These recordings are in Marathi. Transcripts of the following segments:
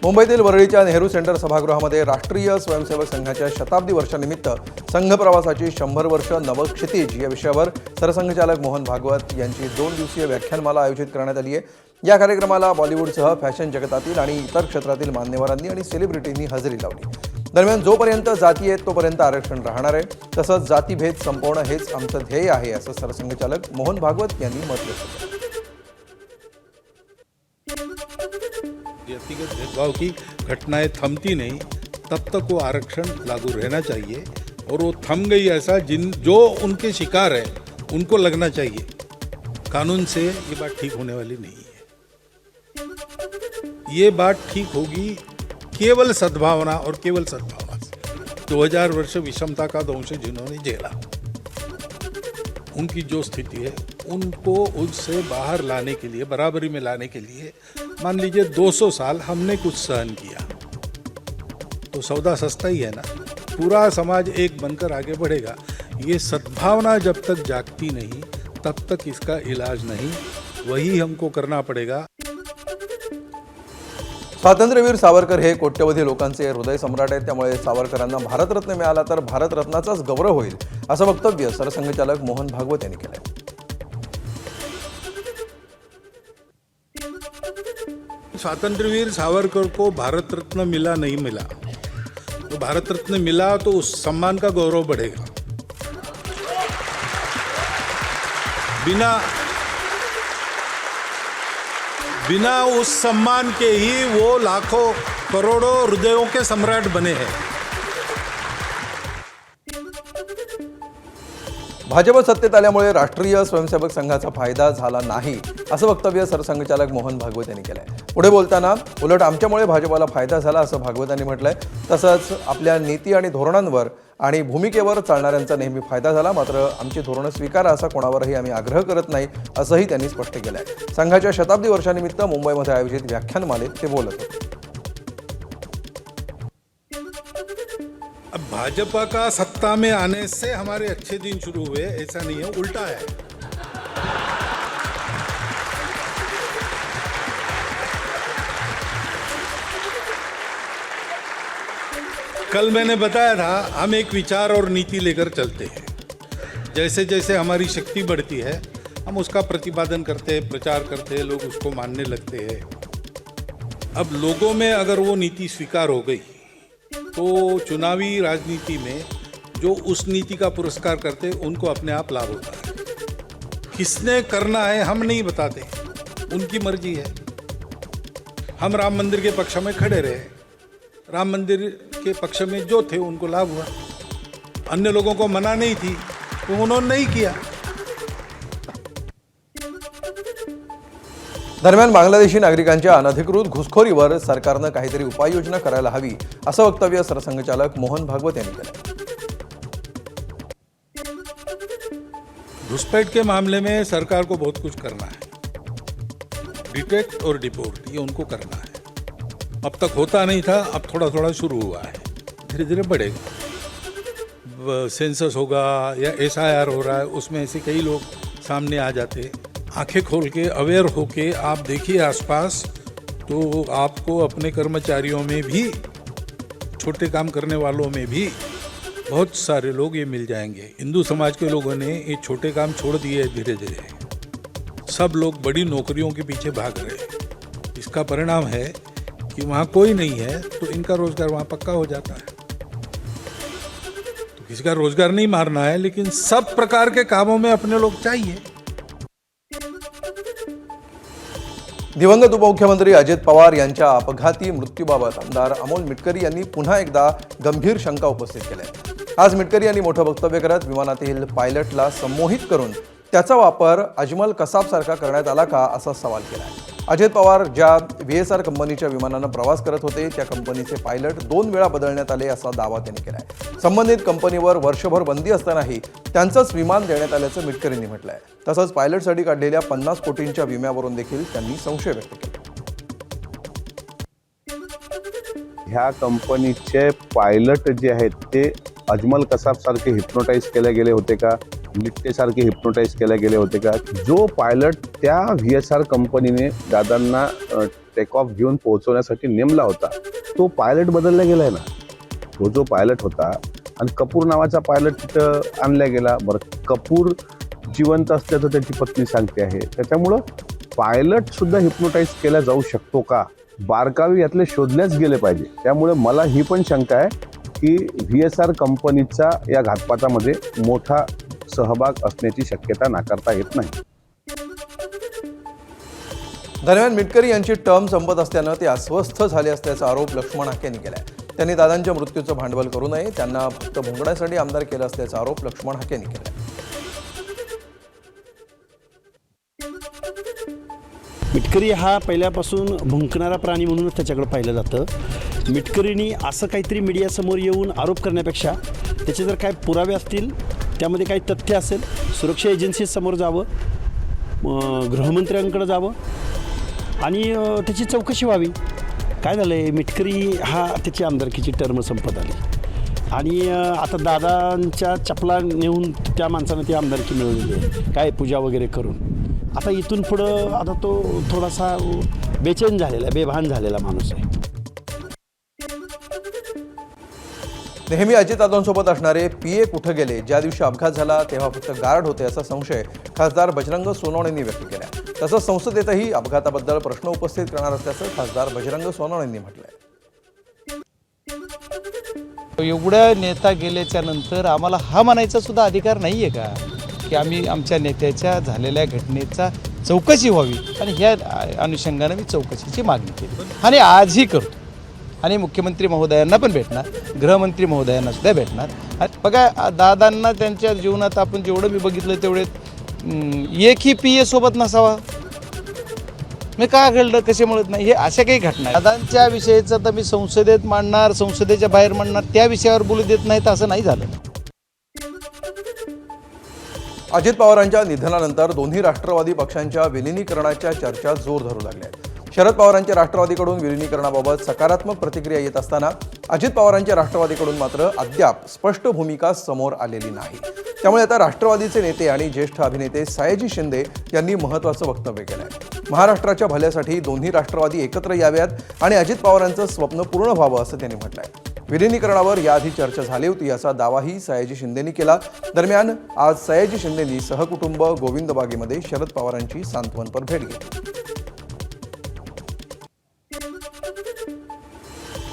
मुंबईतील वरळीच्या नेहरू सेंटर सभागृहामध्ये राष्ट्रीय स्वयंसेवक संघाच्या शताब्दी वर्षानिमित्त संघ प्रवासाची 100 वर्ष नवक्षितिज या विषयावर सरसंघचालक मोहन भागवत यांची 2 दिवसीय व्याख्यानमाला आयोजित करण्यात आली आहे। या कार्यक्रमाला बॉलिवूडसह फॅशन जगतातील आणि इतर क्षेत्रातील मान्यवरांनी आणि सेलिब्रिटींनी हजेरी लावली। दरम्यान जोपर्यंत जाती आहेत तोपर्यंत आरक्षण राहणार आहे, तसंच जातीभेद संपवणं हेच आमचं ध्येय आहे, असं सरसंघचालक मोहन भागवत यांनी म्हटलं आहे। व्यक्तिगत भेदभाव की घटनाएं थमती नहीं, तब तक वो आरक्षण लागू रहना चाहिए और वो थम गई ऐसा जो उनके शिकार है उनको लगना चाहिए। कानून से ये बात ठीक होने वाली नहीं है। ये बात ठीक होगी केवल सद्भावना और केवल सद्भावना से। 2000 वर्ष विषमता का दंश जिन्होंने झेला, उनकी जो स्थिति है उनको उससे बाहर लाने के लिए, बराबरी में लाने के लिए, मान लीजिए 200 साल हमने कुछ सहन किया तो सौदा सस्ता ही है ना। पूरा समाज एक बनकर आगे बढ़ेगा। ये सद्भावना जब तक जागती नहीं तब तक इसका इलाज नहीं, वही हमको करना पड़ेगा। स्वातंत्र्यवीर सावरकर हे कोट्यवधी लोकांचे हृदय सम्राट आहेत, त्यामुळे सावरकरांना भारतरत्न मिळाला तर भारतरत्नाचाच गौरव होईल, असं वक्तव्य सरसंघचालक मोहन भागवत यांनी केलं। स्वातंत्र्यवीर सावरकर को भारत रत्न मिला नहीं मिला, तो भारत रत्न मिला तो उस सम्मान का गौरव बढ़ेगा। बिना उस सम्मान के ही वो लाखों करोड़ों हृदयों के सम्राट बने हैं। भाजप सत्तेत आल्यामुळे राष्ट्रीय स्वयंसेवक संघाचा फायदा झाला नाही, असं वक्तव्य सरसंघचालक मोहन भागवत यांनी केलंय। पुढे बोलताना उलट आमच्यामुळे भाजपला फायदा झाला असं भागवत यांनी म्हटलंय। तसंच आपल्या नीती आणि धोरणांवर आणि भूमिकेवर चालणाऱ्यांचा नेहमी फायदा झाला, मात्र आमची धोरणं स्वीकारा असा कोणावरही आम्ही आग्रह करत नाही, असंही त्यांनी स्पष्ट केलंय। संघाच्या शताब्दी वर्षानिमित्त मुंबईमध्ये आयोजित व्याख्यानमालेत ते बोलत होते। अब भाजपा का सत्ता में आने से हमारे अच्छे दिन शुरू हुए, ऐसा नहीं है, उल्टा है। कल मैंने बताया था हम एक विचार और नीति लेकर चलते हैं। जैसे जैसे हमारी शक्ति बढ़ती है हम उसका प्रतिपादन करते हैं, प्रचार करते हैं, लोग उसको मानने लगते हैं। अब लोगों में अगर वो नीति स्वीकार हो गई तो चुनावी राजनीति में जो उस नीति का पुरस्कार करते हैं उनको अपने आप लाभ होता है। किसने करना है हम नहीं बताते, उनकी मर्जी है। हम राम मंदिर के पक्ष में खड़े रहे, राम मंदिर के पक्ष में जो थे उनको लाभ हुआ, अन्य लोगों को मना नहीं थी तो उन्होंने नहीं किया। दरम्यान बांगलादेशी नागरिकांच्या अनधिकृत घुसखोरीवर सरकारनं काहीतरी उपाययोजना करायला हवी, असं वक्तव्य सरसंघचालक मोहन भागवत यांनी केलं। घुसपैठ के मामले में सरकार को बहुत कुछ करना है। डिटेक्ट और डिपोर्ट ये उनको करना है। अब तक होता नहीं था, अब थोड़ा थोड़ा शुरू हुआ है, धीरे धीरे बढ़ेगा। सेंसस होगा या SIR हो रहा है, उसमें ऐसे कई लोग सामने आ जाते। आंखें खोल के अवेयर होके आप देखिए आसपास, तो आपको अपने कर्मचारियों में भी, छोटे काम करने वालों में भी बहुत सारे लोग ये मिल जाएंगे। हिंदू समाज के लोगों ने ये छोटे काम छोड़ दिए धीरे धीरे। सब लोग बड़ी नौकरियों के पीछे भाग रहे। इसका परिणाम है कि वहाँ कोई नहीं है तो इनका रोजगार वहाँ पक्का हो जाता है। तो किसी का रोजगार नहीं मारना है, लेकिन सब प्रकार के कामों में अपने लोग चाहिए। दिवंगत उपमुख्यमंत्री अजित पवार यांच्या अपघाती मृत्यूबाबत आमदार अमोल मिटकरी यांनी पुन्हा एकदा गंभीर शंका उपस्थित केल्या। आज मिटकरी यांनी मोठं वक्तव्य करत विमानातील पायलटला संमोहित करून त्याचा वापर अजमल कसाबसारखा करण्यात आला का असा सवाल केला। अजित पवार ज्या VSR कंपनीच्या विमानानं प्रवास करत होते त्या कंपनीचे पायलट 2 वेळा बदलण्यात आले असा दावा त्यांनी केलाय। संबंधित कंपनीवर वर्षभर बंदी असतानाही त्यांचंच विमान देण्यात आल्याचं मिटकरींनी म्हटलंय। तसंच पायलटसाठी काढलेल्या 50 कोटींच्या विम्यावरून देखील त्यांनी संशय व्यक्त केला। ह्या कंपनीचे पायलट जे आहेत ते अजमल कसाब सारखे हिप्नोटाइज केले गेले होते का, लिट्टेसारखे हिप्नोटाइज केले गेले होते का? जो पायलट त्या VSR कंपनीने दादांना टेक ऑफ घेऊन पोहोचवण्यासाठी नेमला होता तो पायलट बदलला गेलाय ना. तो जो पायलट होता आणि कपूर नावाचा पायलट तिथं आणला गेला. बरं, कपूर जिवंत असल्याचं त्याची पत्नी सांगते आहे. त्याच्यामुळं पायलट सुद्धा हिप्नोटाईज केला जाऊ शकतो का, बारकावे यातले शोधल्याच गेले पाहिजे. त्यामुळे मला ही पण शंका आहे की VSR कंपनीचा या घातपातामध्ये मोठा सहभाग असण्याची शक्यता नाकारता येत नाही. दरम्यान मिटकरी यांची टर्म संपत असल्यानं ते अस्वस्थ झाले असल्याचा आरोप लक्ष्मण हाके यांनी केलाय. त्यांनी दादांच्या मृत्यूचं भांडवल करू नये, त्यांना फक्त भोंगण्यासाठी आमदार केलं असल्याचा आरोप लक्ष्मण हाके यांनी केलाय. मिटकरी हा पहिल्यापासून भुंकणारा प्राणी म्हणूनच त्याच्याकडे पाहिलं जातं. मिटकरींनी असं काहीतरी मीडियासमोर येऊन आरोप करण्यापेक्षा त्याचे जर काय पुरावे असतील, त्यामध्ये काही तथ्य असेल, सुरक्षा एजन्सीसमोर जावं, गृहमंत्र्यांकडे जावं आणि त्याची चौकशी व्हावी. काय झालं आहे, मिटकरी हा त्याची आमदारकीची टर्म संपत आली आणि आता दादांच्या चपला नेऊन त्या माणसानं ती आमदारकी मिळवलेली आहे, काय पूजा वगैरे करून. आता इथून पुढं आता तो थोडासा बेचैन झालेला, बेभान झालेला माणूस आहे. नेहमी अजितदादांसोबत असणारे PA कुठे गेले, ज्या दिवशी अपघात झाला तेव्हा फक्त गार्ड होते असा संशय खासदार बजरंग सोनवणेंनी व्यक्त केला. तसंच संसदेतही अपघाताबद्दल प्रश्न उपस्थित करणार असल्याचं खासदार बजरंग सोनवणेंनी म्हटलंय. एवढा नेता गेल्याच्या नंतर आम्हाला हा म्हणायचा सुद्धा अधिकार नाही आहे का की आम्ही आमच्या नेत्याच्या झालेल्या घटनेचा चौकशी व्हावी, आणि ह्या अनुषंगानं मी चौकशीची मागणी केली आणि आजही करतो. आणि मुख्यमंत्री महोदयांना पण भेटणार, गृहमंत्री महोदयांना सुद्धा भेटणार. आणि बघा, दादांना त्यांच्या जीवनात आपण जेवढं मी बघितलं तेवढे एकही PA सोबत नसावा. मी का घडलं, कसे म्हणत नाही, हे अशा काही घटना आहेत. दादांच्या विषयीचं तर मी संसदेत मांडणार, संसदेच्या बाहेर मांडणार, त्या विषयावर बोलू देत नाही तर असं नाही झालं. अजित पवारांच्या निधनानंतर दोन्ही राष्ट्रवादी पक्षांच्या विलिनीकरणाच्या चर्चा जोर धरू लागल्या आहेत. शरद पवारांच्या राष्ट्रवादीकडून विलिनीकरणाबाबत सकारात्मक प्रतिक्रिया येत असताना अजित पवारांच्या राष्ट्रवादीकडून मात्र अद्याप स्पष्ट भूमिका समोर आलेली नाही. त्यामुळे आता राष्ट्रवादीचे नेते आणि ज्येष्ठ अभिनेते सयाजी शिंदे यांनी महत्त्वाचं वक्तव्य केलं आहे. महाराष्ट्राच्या भल्यासाठी दोन्ही राष्ट्रवादी एकत्र याव्यात आणि अजित पवारांचं स्वप्न पूर्ण व्हावं असं त्यांनी म्हटलंय. विलिनीकरणावर याआधी चर्चा झाली होती असा दावाही सयाजी शिंदेंनी केला. दरम्यान आज सयाजी शिंदेंनी सहकुटुंब गोविंदबागेमध्ये शरद पवारांची सांत्वनपर भेट घेतली.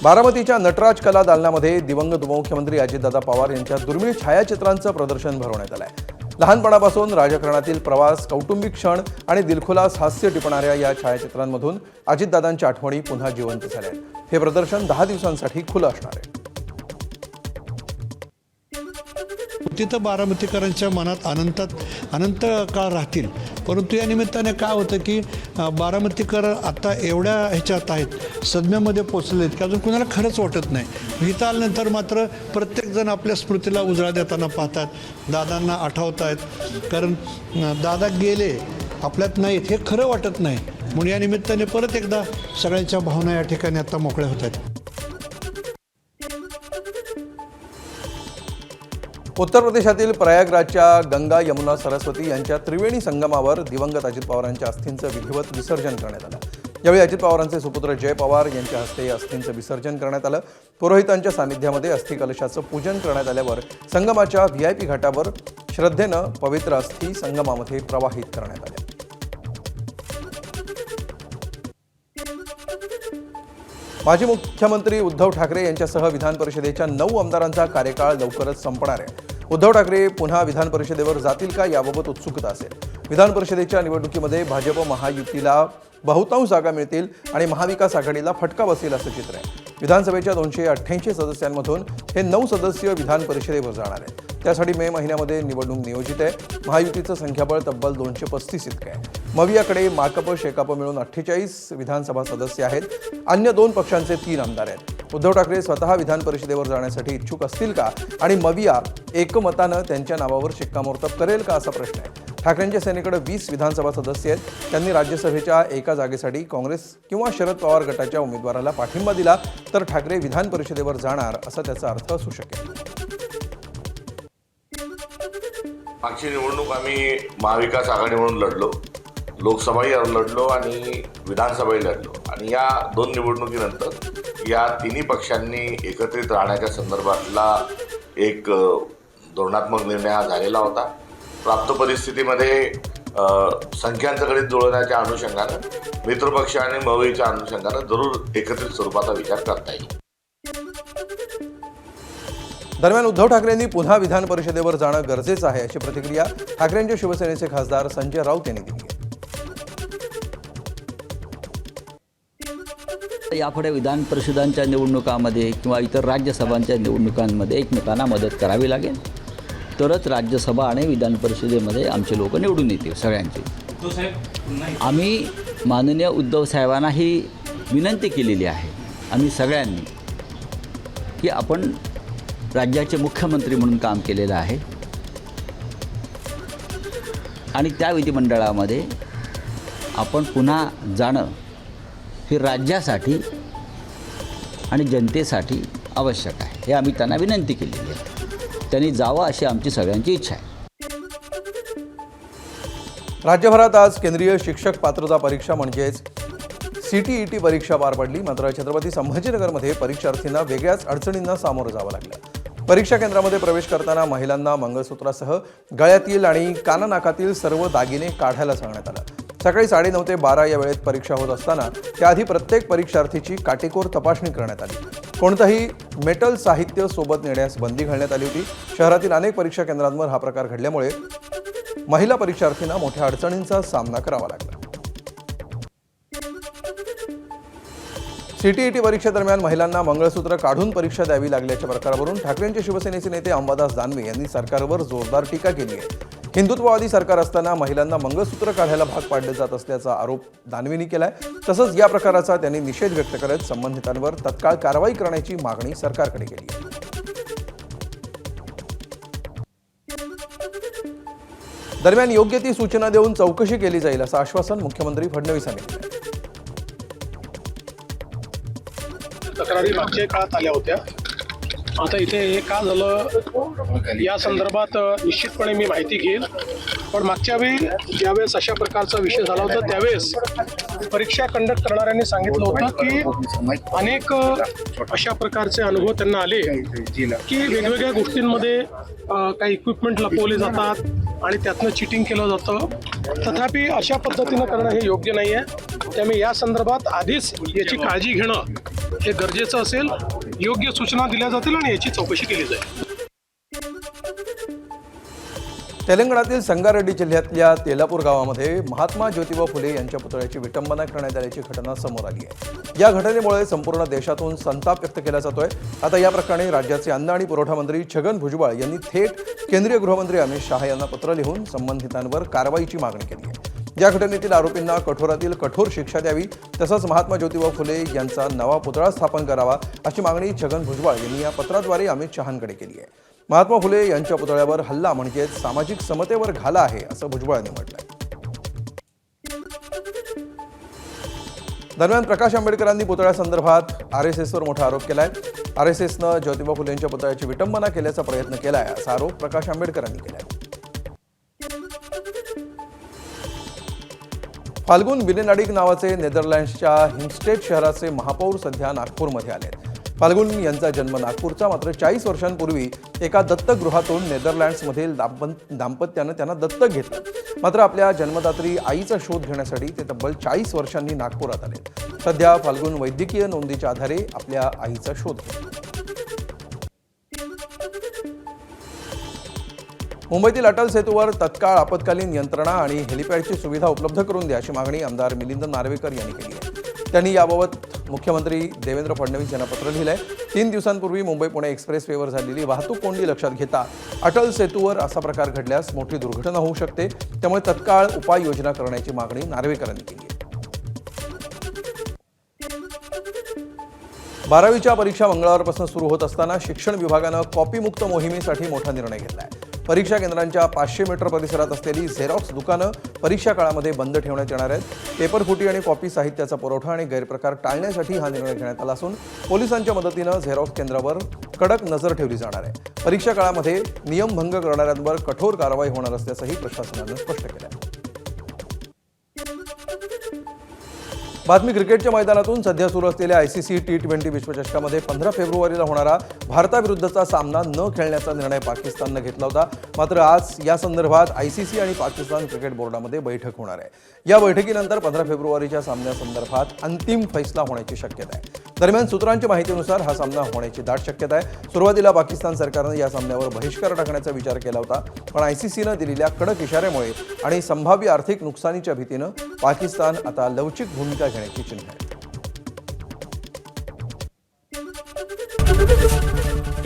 बारामतीच्या नटराज कला दालनामध्ये दिवंगत उपमुख्यमंत्री अजितदादा पवार यांच्या दुर्मिळ छायाचित्रांचं प्रदर्शन भरवण्यात आलं आहे. लहानपणापासून राजकारणातील प्रवास, कौटुंबिक क्षण आणि दिलखुलास हास्य टिपणाऱ्या या छायाचित्रांमधून अजितदादांच्या आठवणी पुन्हा जिवंत झाल्या आहेत. हे प्रदर्शन 10 दिवसांसाठी खुलं असणार आहे. तिथं बारामतीकरांच्या मनात अनंत काळ राहतील. परंतु या निमित्ताने काय होतं की बारामतीकर आता एवढ्या ह्याच्यात आहेत, सदम्यामध्ये पोचले आहेत की अजून कुणाला खरंच वाटत नाही. इथं आल्यानंतर मात्र प्रत्येकजण आपल्या स्मृतीला उजाळा देताना पाहतात, दादांना आठवत आहेत. कारण दादा गेले, आपल्यात नाहीत हे खरं वाटत नाही. म्हणून या निमित्ताने परत एकदा सगळ्यांच्या भावना या ठिकाणी आता मोकळ्या होत आहेत. उत्तर प्रदेशातील प्रयागराजच्या गंगा, यमुना, सरस्वती यांच्या त्रिवेणी संगमावर दिवंगत अजित पवारांच्या अस्थींचं विधिवत विसर्जन करण्यात आलं. यावेळी अजित पवारांचे सुपुत्र जय पवार यांच्या हस्ते अस्थींचं विसर्जन करण्यात आलं. पुरोहितांच्या सानिध्यामध्ये अस्थि कलशाचं पूजन करण्यात आल्यावर संगमाच्या VIP घाटावर श्रद्धेनं पवित्र अस्थी संगमामध्ये प्रवाहित करण्यात आल्या. माजी मुख्यमंत्री उद्धव ठाकरे यांच्यासह विधान परिषदेच्या 9 आमदारांचा कार्यकाळ लवकरच संपणार आहे. उद्धव ठाकरे पुन्हा विधान परिषदेवर जातील का याबाबत उत्सुकता असेल. विधान परिषदेच्या निवडणुकीमध्ये भाजप महायुतीला बहुतांश जागा मिळतील आणि महाविकास आघाडीला फटका बसेल असं चित्र आहे. विधानसभेच्या 288 सदस्यांमधून हे 9 सदस्य विधान परिषदेवर जाणार आहेत. त्यासाठी मे महिन्यामध्ये निवडणूक नियोजित आहे. महायुतीचं संख्याबळ तब्बल 235 इतकं आहे. मवियाकडे माकप शेकाप मिळून 48 विधानसभा सदस्य आहेत. अन्य 2 पक्षांचे 3 आमदार आहेत. उद्धव ठाकरे स्वतः विधान परिषदेवर जाण्यासाठी इच्छुक असतील का आणि मविया एकमतानं त्यांच्या नावावर शिक्कामोर्तब करेल का असा प्रश्न आहे. ठाकरेंच्या सेनेकडे 20 विधानसभा सदस्य आहेत. त्यांनी राज्यसभेच्या एका जागेसाठी काँग्रेस किंवा शरद पवार गटाच्या उमेदवाराला पाठिंबा दिला तर ठाकरे विधान परिषदेवर जाणार असा त्याचा अर्थ असू शकेल. मागची निवडणूक आम्ही महाविकास आघाडी म्हणून लढलो. लोकसभाही लढलो आणि विधानसभाही लढलो आणि या 2 निवडणुकीनंतर या तिन्ही पक्षांनी एकत्रित राहण्याच्या संदर्भातला एक धोरणात्मक निर्णय हा झालेला होता. प्राप्त परिस्थितीमध्ये संख्यांचं गणित जुळवण्याच्या अनुषंगानं मित्रपक्ष आणि मवईच्या अनुषंगानं जरूर एकत्रित स्वरूपाचा विचार करता येईल. दरम्यान उद्धव ठाकरेंनी पुन्हा विधान परिषदेवर जाणं गरजेचं आहे अशी प्रतिक्रिया ठाकरेंच्या शिवसेनेचे खासदार संजय राऊत यांनी दिली आहे. यापुढे विधान परिषदांच्या निवडणुकांमध्ये किंवा इतर राज्यसभांच्या निवडणुकांमध्ये एकमेकांना मदत करावी लागेल, तरच राज्यसभा आणि विधान परिषदेमध्ये आमचे लोक निवडून येतील सगळ्यांचे. आम्ही माननीय उद्धव साहेबांना ही विनंती केलेली आहे आम्ही सगळ्यांनी की आपण राज्याचे मुख्यमंत्री म्हणून काम केलेलं आहे आणि त्या विधिमंडळामध्ये आपण पुन्हा जाणं हे राज्यासाठी आणि जनतेसाठी आवश्यक आहे. हे आम्ही त्यांना विनंती केलेली आहे. त्यांनी जावं अशी आमची सगळ्यांची इच्छा आहे. राज्यभरात आज केंद्रीय शिक्षक पात्रता परीक्षा म्हणजेच CTET परीक्षा पार पडली. मात्र छत्रपती संभाजीनगरमध्ये परीक्षार्थींना वेगळ्याच अडचणींना सामोरं जावं लागलं. परीक्षा केंद्रामध्ये प्रवेश करताना महिलांना मंगळसूत्रासह गळ्यातील आणि कानानाकातील सर्व दागिने काढायला सांगण्यात आलं. सकाळी 9:30 ते 12 या वेळेत परीक्षा होत असताना त्याआधी प्रत्येक परीक्षार्थीची काटेकोर तपासणी करण्यात आली. कोणतंही मेटल साहित्य सोबत नेण्यास बंदी घालण्यात आली होती. शहरातील अनेक परीक्षा केंद्रांवर हा प्रकार घडल्यामुळे महिला परीक्षार्थींना मोठ्या अडचणींचा सामना करावा लागला. CTET परीक्षेदरम्यान महिलांना मंगळसूत्र काढून परीक्षा द्यावी लागल्याच्या प्रकारावरून ठाकरेंचे शिवसेनेचे नेते अंबादास दानवे यांनी सरकारवर जोरदार टीका केली आहे. हिंदुत्ववादी सरकार असताना महिलांना मंगळसूत्र काढायला भाग पाडले जात असल्याचा आरोप दानवेंनी केलाय. तसंच या प्रकाराचा त्यांनी निषेध व्यक्त करत संबंधितांवर तत्काळ कारवाई करण्याची मागणी सरकारकडे केली आहे. दरम्यान योग्य ती सूचना देऊन चौकशी केली जाईल असं आश्वासन मुख्यमंत्री फडणवीस यांनी दिलं. तक्रारी मागच्या काळात आल्या होत्या. आता इथे हे का झालं या संदर्भात निश्चितपणे मी माहिती घेईल. पण मागच्या वेळी ज्यावेळेस अशा प्रकारचा विषय झाला होता त्यावेळेस परीक्षा कंडक्ट करणाऱ्यांनी सांगितलं होतं की अनेक अशा प्रकारचे अनुभव त्यांना आले की वेगवेगळ्या गोष्टींमध्ये काही इक्विपमेंट लपवले जातात आणि त्यातनं चिटिंग केलं जातं. तथापि अशा पद्धतीनं करणं हे योग्य नाही आहे. त्यामुळे या संदर्भात आधीच याची काळजी घेणं हे गरजेचं असेल. योग्य सूचना दिल्या जातील आणि याची चौकशी केली जाईल. तेलंगणातील संगारेड्डी जिल्ह्यातल्या तेलापूर गावामध्ये महात्मा ज्योतिबा फुले यांच्या पुतळ्याची विटंबना करण्यात आल्याची घटना समोर आली आहे. या घटनेमुळे संपूर्ण देशातून संताप व्यक्त केला जातोय. आता या प्रकरणी राज्याचे अन्न आणि पुरवठा मंत्री छगन भुजबळ यांनी थेट केंद्रीय गृहमंत्री अमित शहा यांना पत्र लिहून संबंधितांवर कारवाईची मागणी केली आहे. या घटनेतील आरोपींना कठोरातील कठोर शिक्षा द्यावी तसंच महात्मा ज्योतिबा फुले यांचा नवा पुतळा स्थापन करावा अशी मागणी छगन भुजबळ यांनी या पत्राद्वारे अमित शहांकडे केली आहे. महात्मा फुले यांच्या पुतळ्यावर हल्ला म्हणजेच सामाजिक समतेवर घाला आहे असं भुजबळांनी म्हटलंय. दरम्यान प्रकाश आंबेडकरांनी पुतळ्यासंदर्भात RSSवर मोठा आरोप केलाय. RSSनं ज्योतिबा फुले यांच्या पुतळ्याची विटंबना केल्याचा प्रयत्न केलाय असा आरोप प्रकाश आंबेडकरांनी केलाय. फाल्गुन बिनेनाडिक नावाचे नेदरलँड्सच्या हिमस्टेड शहराचे महापौर सध्या नागपूरमध्ये आले आहेत. फाल्गुन यांचा जन्म नागपूरचा, मात्र 40 वर्षांपूर्वी एका दत्तगृहातून नेदरलँड्समधील दाम्पत्यानं त्यांना दत्तक घेतलं. मात्र आपल्या जन्मदात्री आईचा शोध घेण्यासाठी ते तब्बल 40 वर्षांनी नागपुरात आले. सध्या फाल्गुन वैद्यकीय नोंदीच्या आधारे आपल्या आईचा शोध घेतला. मुंबईतील अटल सेतूवर तत्काळ आपत्कालीन यंत्रणा आणि हेलिपॅडची सुविधा उपलब्ध करून द्या अशी मागणी आमदार मिलिंद नार्वेकर यांनी केली आहे. त्यांनी याबाबत मुख्यमंत्री देवेंद्र फडणवीस यांना पत्र लिहिलं आहे. 3 दिवसांपूर्वी मुंबई पुणे एक्सप्रेसवेवर झालेली वाहतूक कोंडी लक्षात घेता अटल सेतूवर असा प्रकार घडल्यास मोठी दुर्घटना होऊ शकते. त्यामुळे तत्काळ उपाययोजना करण्याची मागणी नार्वेकरांनी केली आहे. 12वीच्या परीक्षा मंगळवारपासून सुरू होत असताना शिक्षण विभागानं कॉपीमुक्त मोहिमेसाठी मोठा निर्णय घेतला आहे. परीक्षा केंद्रांच्या 500 मीटर परिसरात असलेली झेरॉक्स दुकानं परीक्षा काळामध्ये बंद ठेवण्यात येणार आहेत. पेपरफुटी आणि कॉपी साहित्याचा पुरवठा आणि गैरप्रकार टाळण्यासाठी हा निर्णय घेण्यात आला असून पोलिसांच्या मदतीनं झेरॉक्स केंद्रावर कडक नजर ठेवली जाणार आहे. परीक्षा काळामध्ये नियमभंग करणाऱ्यांवर कठोर कारवाई होणार असल्याचंही प्रशासनानं स्पष्ट केलं आहे. बातमी क्रिकेटच्या मैदानातून सध्या सुरू असलेल्या ICC T20 विश्वचषकामध्ये 15 फेब्रुवारीला होणारा भारताविरुद्धचा सामना न खेळण्याचा निर्णय पाकिस्ताननं घेतला होता. मात्र आज या संदर्भात ICC आणि पाकिस्तान क्रिकेट बोर्डामध्ये बैठक होणार आहे. या बैठकीनंतर 15 फेब्रुवारीच्या सामन्यासंदर्भात अंतिम फैसला होण्याची शक्यता आहे. दरम्यान सूत्रांच्या माहितीनुसार हा सामना होण्याची दाट शक्यता आहे. सुरुवातीला पाकिस्तान सरकारनं या सामन्यावर बहिष्कार टाकण्याचा विचार केला होता, पण ICCनं दिलेल्या कडक इशाऱ्यामुळे आणि संभाव्य आर्थिक नुकसानीच्या भीतीनं पाकिस्तान आता लवचिक भूमिका घेण्याची चिन्ह आहे.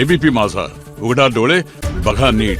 ABP माझा, उघडा डोळे बघा नीट.